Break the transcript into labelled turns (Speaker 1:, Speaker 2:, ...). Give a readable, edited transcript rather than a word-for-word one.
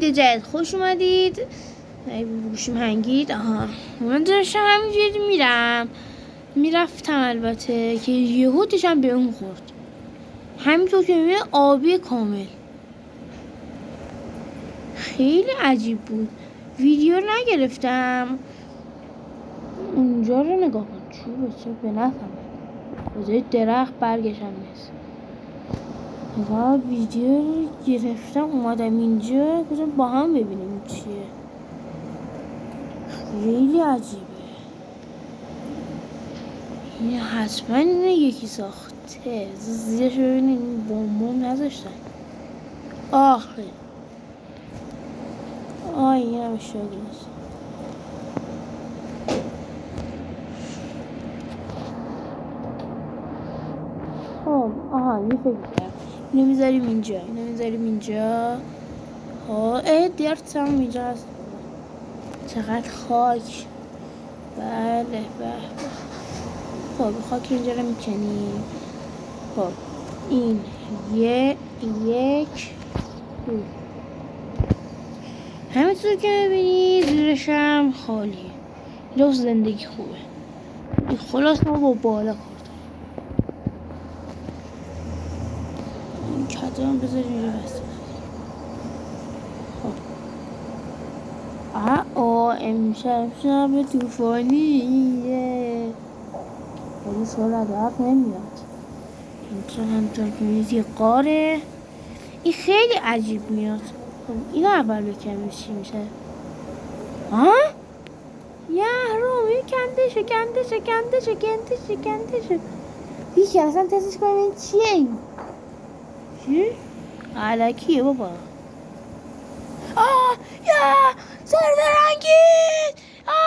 Speaker 1: جدید خوش اومدید. گوشیم هنگید. من داشتم همینجوری میرفتم البته که یهو داشتم به اون خورد، همینطور که میبینه آبی کامل. خیلی عجیب بود. ویدیو نگرفتم. اونجا رو نگاه کن، چوبه به نفهمه بازای درخت برگشم نیست. نگاه ویدیو رو گرفتم اومدم اینجا گفتم با هم ببینیم چیه. خیلی عجیبه. این حتما اینه یکی ساخته. زیرش ببینیم بوم نذاشتن. آخه این هم شاگرد. یه فکر کنم اینو میذاریم اینجا. درت هم اینجا هست. چقدر خاک. بله. خاک اینجا رو میکنیم. این یک دو. همینطور که میبینید زیرش هم خالیه. لوس زندگی خوبه. خلاص ما با بالا کردیم. این کده هم بذاریم اینجا بسته. امشب طوفانیه. ولی سال درد نمیاد. اینجا همطور که میدید یه قاره. این خیلی عجیب میاد. این اول بکنم چی میشه. یهرم این کندشه. یکی اصلا تستش کنیم این چیه این؟ چی؟ علکیه بابا. سرد رنگی